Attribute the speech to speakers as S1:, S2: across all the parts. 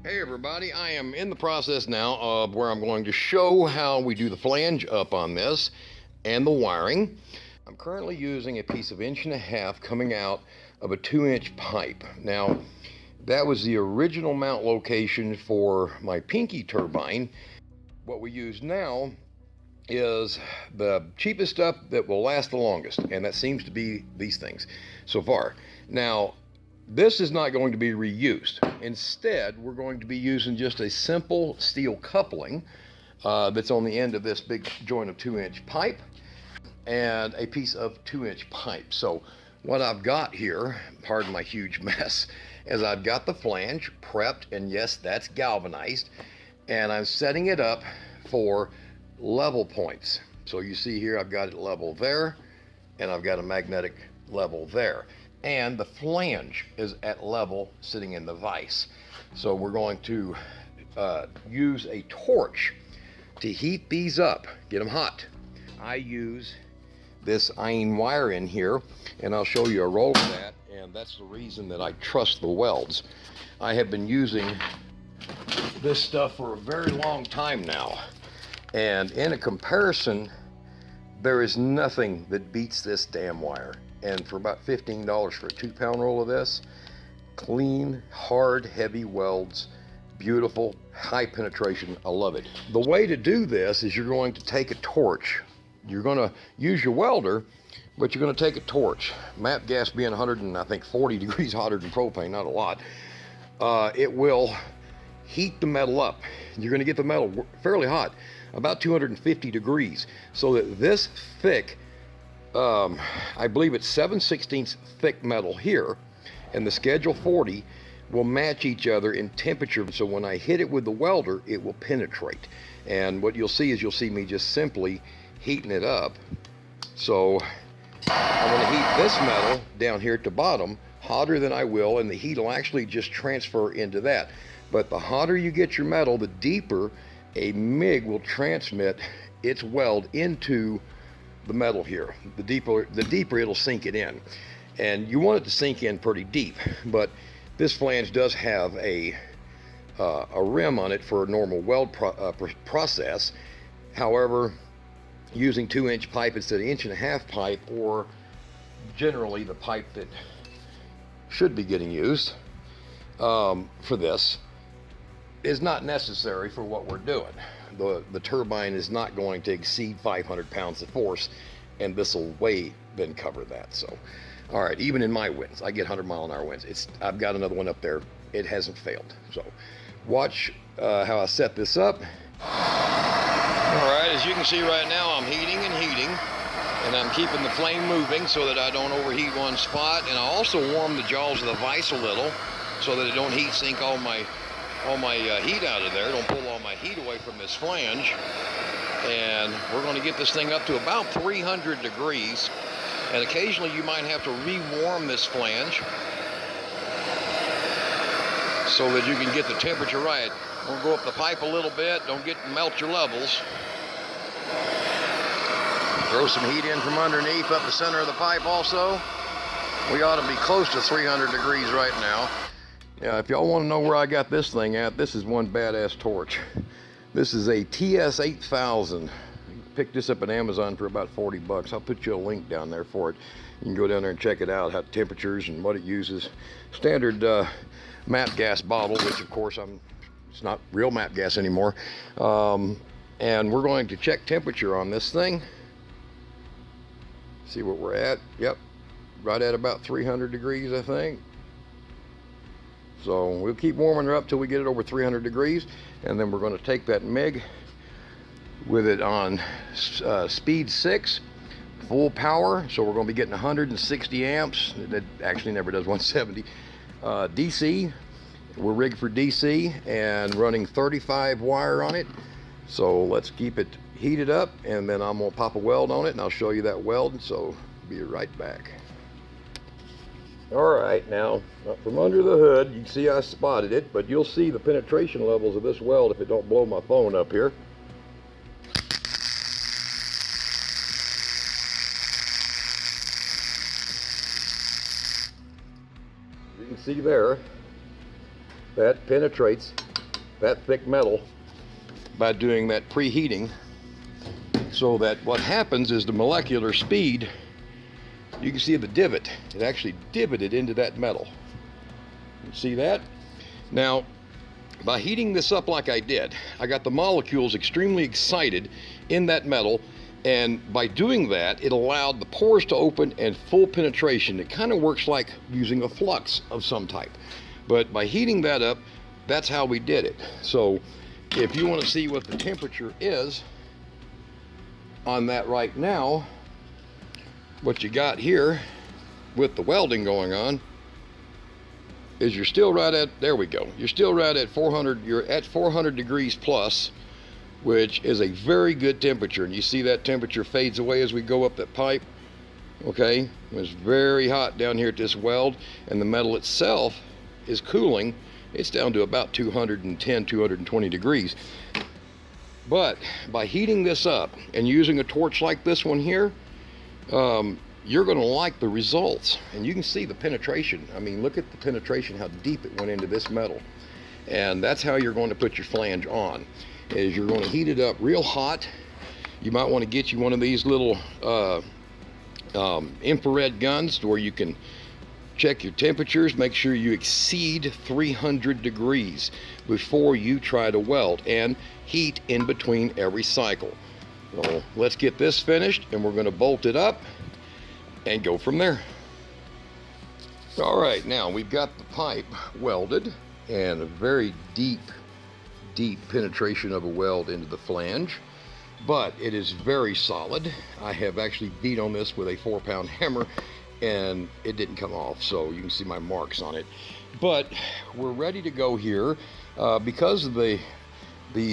S1: Hey everybody, I am in the process now of where I'm going to show how we do the flange up on this and the wiring. I'm currently using a piece of 1.5 inch coming out of a 2-inch pipe. Now, that was the original mount location for my pinky turbine. What we use now is the cheapest stuff that will last the longest, and that seems to be these things so far. Now, this is not going to be reused. Instead, we're going to be using just a simple steel coupling that's on the end of this big joint of 2-inch pipe and a piece of 2-inch pipe. So what I've got here, pardon my huge mess, is I've got the flange prepped, and yes, that's galvanized, and I'm setting it up for level points. So you see here, I've got it level there, and I've got a magnetic level there. And the flange is at level sitting in the vise. So we're going to use a torch to heat these up, get them hot. I use this iron wire in here, and I'll show you a roll of that, and that's the reason that I trust the welds. I have been using this stuff for a very long time now, and in a comparison, there is nothing that beats this damn wire. And for about $15 for a 2-pound roll of this, clean, hard, heavy welds, beautiful, high penetration. I love it. The way to do this is you're going to take a torch. You're going to use your welder, but you're going to take a torch. MAP gas being 140 degrees hotter than propane, not a lot. It will heat the metal up. You're going to get the metal fairly hot, about 250 degrees, so that this thick, I believe it's 7/16 thick metal here, and the Schedule 40 will match each other in temperature. So when I hit it with the welder, it will penetrate. And what you'll see is you'll see me just simply heating it up. So I'm going to heat this metal down here at the bottom hotter than I will, and the heat will actually just transfer into that. But the hotter you get your metal, the deeper a MIG will transmit its weld into the metal here. The deeper it'll sink it in, and you want it to sink in pretty deep. But this flange does have a rim on it for a normal weld process. However, using 2-inch pipe instead of 1.5 inch pipe, or generally the pipe that should be getting used for this, is not necessary for what we're doing. The turbine is not going to exceed 500 pounds of force, and this will way then cover that. So, all right, even in my winds, I get 100-mile-an-hour winds. I've got another one up there. It hasn't failed. So, watch how I set this up. All right, as you can see right now, I'm heating, and I'm keeping the flame moving so that I don't overheat one spot. And I also warm the jaws of the vise a little so that it don't heat sink all my heat out of there. Don't pull all my heat away from this flange. And we're going to get this thing up to about 300 degrees. And occasionally you might have to re-warm this flange so that you can get the temperature right. We'll go up the pipe a little bit. Don't melt your levels. Throw some heat in from underneath up the center of the pipe also. We ought to be close to 300 degrees right now. Yeah, if y'all want to know where I got this thing at, this is one badass torch. This is a TS8000. Picked this up at Amazon for about 40 bucks. I'll put you a link down there for it. You can go down there and check it out, how temperatures and what it uses. Standard MAP gas bottle, which of course it's not real MAP gas anymore. And we're going to check temperature on this thing. See what we're at. Yep, right at about 300 degrees, I think. So we'll keep warming her up till we get it over 300 degrees, and then we're going to take that MIG with it on speed 6, full power. So we're going to be getting 160 amps. That actually never does 170. DC, we're rigged for DC and running 35 wire on it. So let's keep it heated up, and then I'm going to pop a weld on it, and I'll show you that weld. So be right back. All right, now up from under the hood, you can see I spotted it, but you'll see the penetration levels of this weld if it don't blow my phone up here. You can see there, that penetrates that thick metal by doing that preheating, so that what happens is the molecular speed, you can see the divot, it actually divoted into that metal. You see that? Now, by heating this up like I did, I got the molecules extremely excited in that metal, and by doing that, it allowed the pores to open and full penetration. It kind of works like using a flux of some type. But by heating that up, that's how we did it. So if you want to see what the temperature is on that right now, what you got here with the welding going on is you're still right at, there we go, you're still right at 400, you're at 400 degrees plus, which is a very good temperature. And you see that temperature fades away as we go up that pipe. Okay, it's very hot down here at this weld, and the metal itself is cooling. It's down to about 210, 220 degrees. But by heating this up and using a torch like this one here, you're going to like the results. And you can see the penetration. I mean, look at the penetration, how deep it went into this metal. And that's how you're going to put your flange on, is you're going to heat it up real hot. You might want to get you one of these little infrared guns where you can check your temperatures, make sure you exceed 300 degrees before you try to weld, and heat in between every cycle. So let's get this finished, and we're going to bolt it up and go from there. All right, now we've got the pipe welded, and a very deep penetration of a weld into the flange, but it is very solid. I have actually beat on this with a 4-pound hammer, and it didn't come off, so you can see my marks on it. But we're ready to go here. Because of the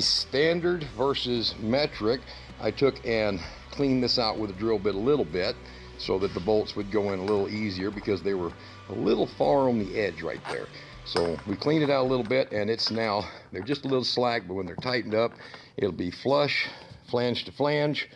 S1: standard versus metric, I took and cleaned this out with a drill bit a little bit so that the bolts would go in a little easier, because they were a little far on the edge right there. So we cleaned it out a little bit, and it's now, they're just a little slack, but when they're tightened up, it'll be flush, flange to flange.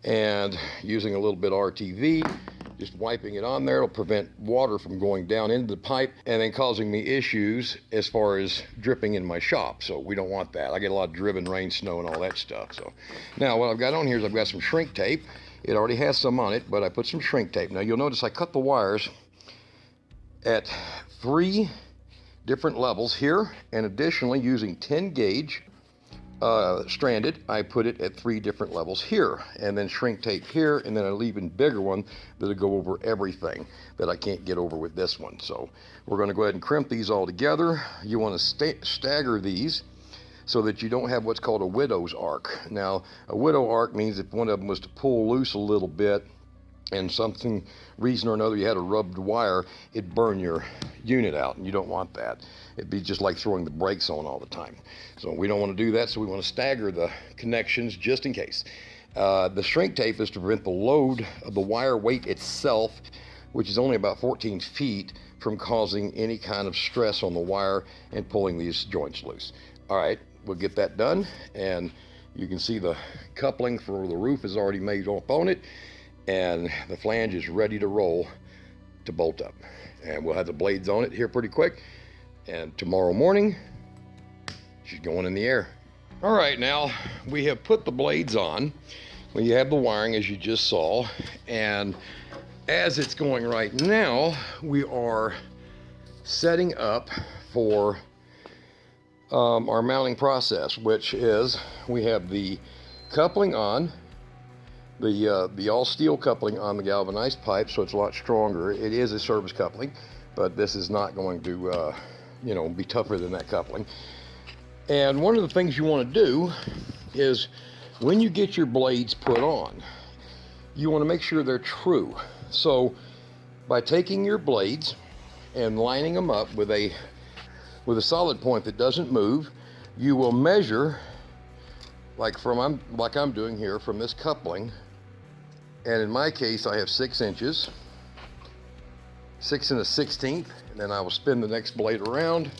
S1: And using a little bit of RTV, just wiping it on there, it'll prevent water from going down into the pipe and then causing me issues as far as dripping in my shop. So we don't want that. I get a lot of driven rain, snow, and all that stuff. So now what I've got on here is I've got some shrink tape. It already has some on it, but I put some shrink tape. Now you'll notice I cut the wires at 3 different levels here, and additionally using 10 gauge stranded, I put it at 3 different levels here, and then shrink tape here, and then an even bigger one that'll go over everything that I can't get over with this one. So we're going to go ahead and crimp these all together. You want to stagger these so that you don't have what's called a widow's arc. Now, a widow arc means if one of them was to pull loose a little bit, and something reason or another you had a rubbed wire, it'd burn your unit out, and you don't want that. It'd be just like throwing the brakes on all the time. So we don't want to do that, so we want to stagger the connections just in case. The shrink tape is to prevent the load of the wire weight itself, which is only about 14 feet, from causing any kind of stress on the wire and pulling these joints loose. All right, we'll get that done, and you can see the coupling for the roof is already made up on it, and the flange is ready to roll to bolt up. And we'll have the blades on it here pretty quick, and tomorrow morning she's going in the air. All right, now we have put the blades on. Well, you have the wiring as you just saw, and as it's going right now, we are setting up for our mounting process, which is we have the coupling on, the all steel coupling on the galvanized pipe, so it's a lot stronger. It is a service coupling, but this is not going to be tougher than that coupling. And one of the things you want to do is when you get your blades put on, you want to make sure they're true. So by taking your blades and lining them up with a solid point that doesn't move, you will measure like I'm doing here from this coupling. And in my case, I have 6 inches, 6 1/16, and then I will spin the next blade around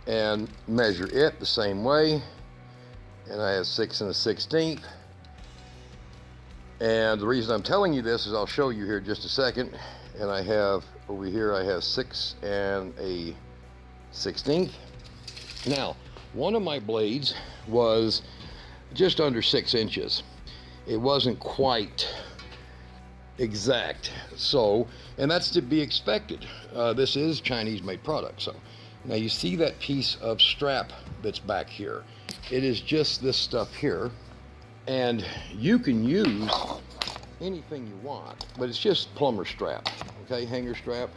S1: and measure it the same way, and I have 6 1/16. And the reason I'm telling you this is I'll show you here in just a second. And I have over here, I have 6 1/16. Now, One of my blades was just under 6 inches. It wasn't quite exact, so, and that's to be expected. This is Chinese made product. So now you see that piece of strap that's back here. It is just this stuff here, and you can use anything you want, but it's just plumber strap, okay, hanger strap.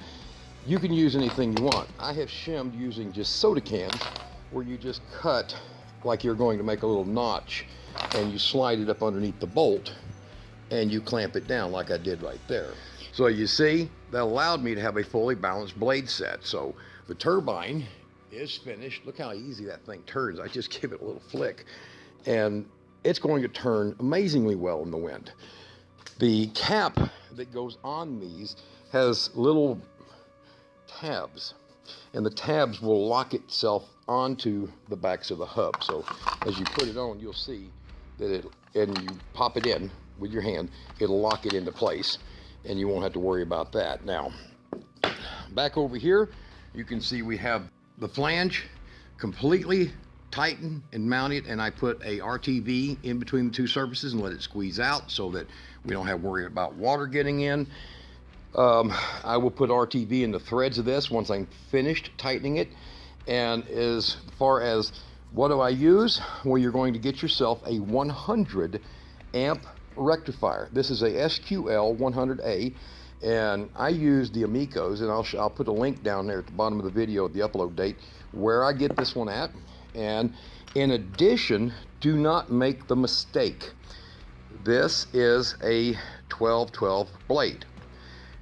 S1: You can use anything you want. I have shimmed using just soda cans, where you just cut like you're going to make a little notch, and you slide it up underneath the bolt, and you clamp it down like I did right there. So you see, that allowed me to have a fully balanced blade set. So the turbine is finished. Look how easy that thing turns. I just give it a little flick, and it's going to turn amazingly well in the wind. The cap that goes on these has little tabs, and the tabs will lock itself onto the backs of the hub. So as you put it on, you'll see that and you pop it in with your hand, it'll lock it into place, and you won't have to worry about that. Now, back over here, you can see we have the flange completely tightened and mounted, and I put a RTV in between the two surfaces and let it squeeze out so that we don't have to worry about water getting in. I will put RTV in the threads of this once I'm finished tightening it. And as far as what do I use? Well, you're going to get yourself a 100 amp rectifier. This is a SQL 100A, and I use the Amicos, and I'll put a link down there at the bottom of the video at the upload date where I get this one at. And in addition, do not make the mistake. This is a 12-12 blade,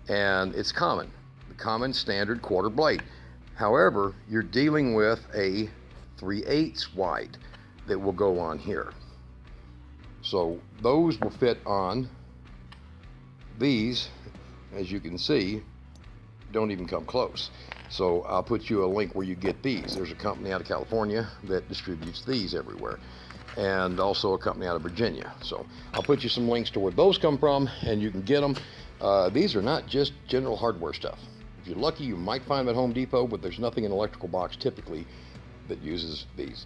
S1: and it's the common standard quarter blade. However, you're dealing with a 3/8 wide that will go on here. So those will fit on these, as you can see, don't even come close. So I'll put you a link where you get these. There's a company out of California that distributes these everywhere, and also a company out of Virginia. So I'll put you some links to where those come from, and you can get them. These are not just general hardware stuff. If you're lucky, you might find them at Home Depot, but there's nothing in an electrical box typically that uses these.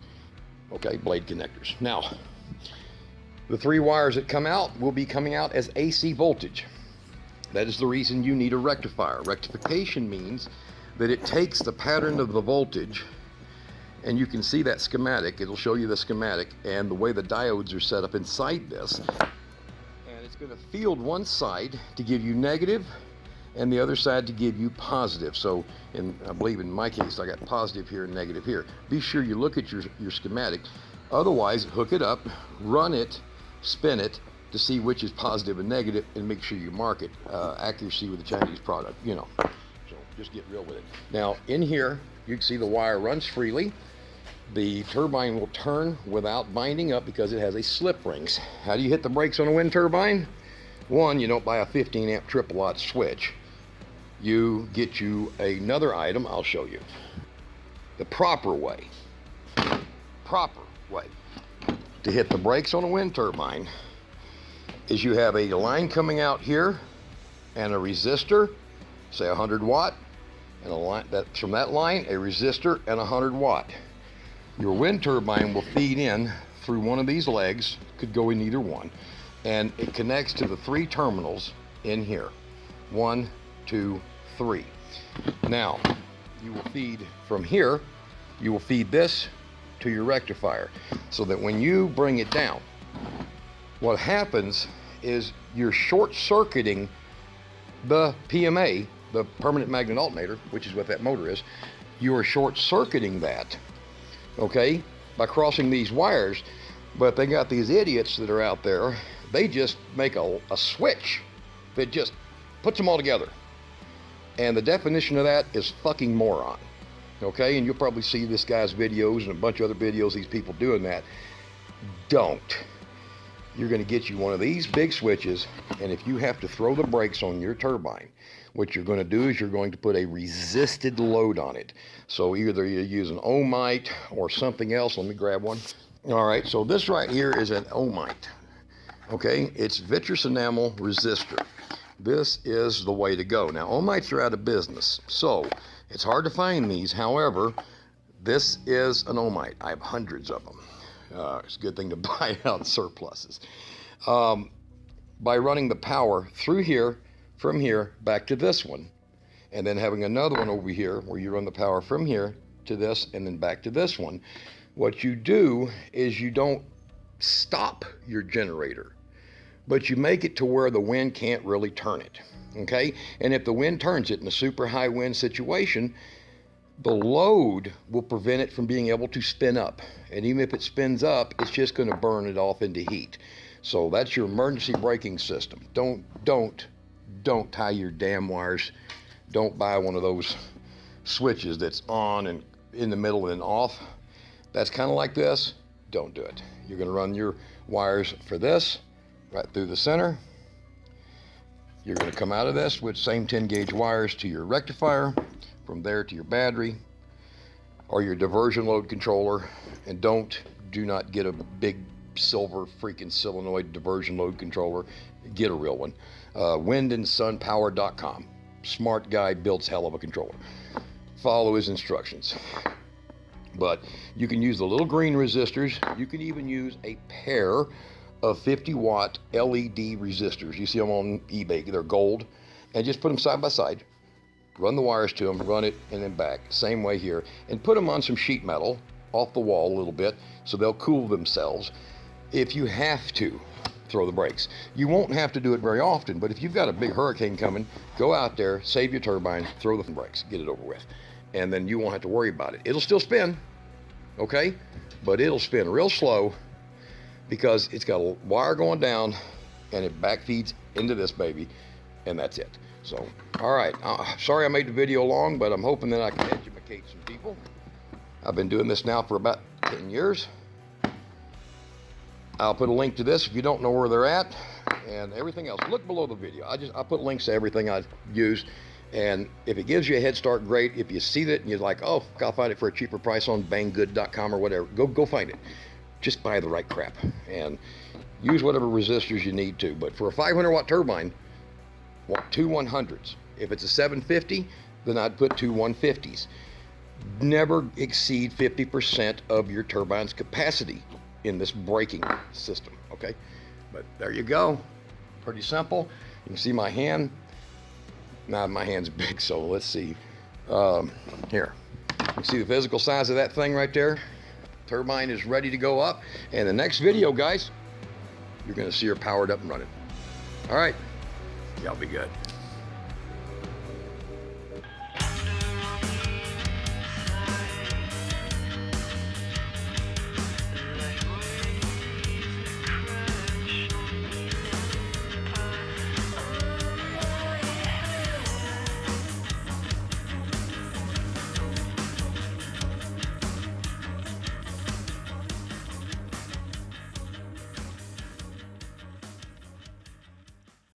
S1: Okay, blade connectors. Now, the 3 wires that come out will be coming out as AC voltage. That is the reason you need a rectifier. Rectification means that it takes the pattern of the voltage, and you can see that schematic. It'll show you the schematic and the way the diodes are set up inside this. And it's going to field one side to give you negative, and the other side to give you positive. So I believe in my case, I got positive here and negative here. Be sure you look at your schematic. Otherwise, hook it up, run it, spin it to see which is positive and negative, and make sure you mark it. Accuracy with the Chinese product, you know. So just get real with it. Now, in here, you can see the wire runs freely. The turbine will turn without binding up because it has a slip rings. How do you hit the brakes on a wind turbine? One, you don't buy a 15 amp triple aught switch. You get you another item, I'll show you. The proper way to hit the brakes on a wind turbine is you have a line coming out here and a resistor, say 100 watt, and a line from that line, a resistor and 100 watt. Your wind turbine will feed in through one of these legs, could go in either one, and it connects to the 3 terminals in here. 1, 2, 3. Now, you will feed from here, you will feed this to your rectifier, so that when you bring it down, what happens is you're short-circuiting the PMA, the permanent magnet alternator, which is what that motor is. You are short-circuiting that, okay, by crossing these wires. But they got these idiots that are out there, they just make a switch that just puts them all together. And the definition of that is fucking moron. Okay, and you'll probably see this guy's videos and a bunch of other videos, these people doing that. Don't. You're going to get you one of these big switches, and if you have to throw the brakes on your turbine, what you're going to do is you're going to put a resisted load on it. So either you use an ohmite or something else. Let me grab one. All right, so this right here is an ohmite. Okay, it's vitreous enamel resistor. This is the way to go. Now, ohmites are out of business, so it's hard to find these. However, This is an ohmite. I have hundreds of them. It's a good thing to buy out surpluses. By running the power through here, from here, back to this one, and then having another one over here where you run the power from here to this and then back to this one, what you do is you don't stop your generator, but you make it to where the wind can't really turn it, okay? And if the wind turns it in a super high wind situation, the load will prevent it from being able to spin up. And even if it spins up, it's just going to burn it off into heat. So that's your emergency braking system. Don't tie your damn wires. Don't buy one of those switches that's on and in the middle and off. That's kind of like this. Don't do it. You're going to run your wires for this right through the center. You're going to come out of this with same 10 gauge wires to your rectifier, from there to your battery or your diversion load controller. And do not get a big silver freaking solenoid diversion load controller. Get a real one. windandsunpower.com. Smart guy, builds hell of a controller. Follow his instructions. But you can use the little green resistors. You can even use a pair of 50-watt LED resistors. You see them on eBay, they're gold. And just put them side by side. Run the wires to them, run it, and then back. Same way here. And put them on some sheet metal off the wall a little bit so they'll cool themselves. If you have to, throw the brakes. You won't have to do it very often, but if you've got a big hurricane coming, go out there, save your turbine, throw the brakes, get it over with. And then you won't have to worry about it. It'll still spin, okay? But it'll spin real slow because it's got a wire going down and it back feeds into this baby, and that's it. So, all right, sorry I made the video long, but I'm hoping that I can educate some people. I've been doing this now for about 10 years. I'll put a link to this if you don't know where they're at, and everything else. Look below the video. I put links to everything I use, and if it gives you a head start, great. If you see that and you're like, oh, I'll find it for a cheaper price on banggood.com or whatever, go find it. Just buy the right crap and use whatever resistors you need to. But for a 500-watt turbine, want 2 100s. If it's a 750, then I'd put 2 150s. Never exceed 50% of your turbine's capacity in this braking system, okay? But there you go. Pretty simple. You can see my hand. Now my hand's big, so let's see. Here. You can see the physical size of that thing right there. Turbine is ready to go up. And the next video, guys, you're going to see her powered up and running. All right. Y'all be good.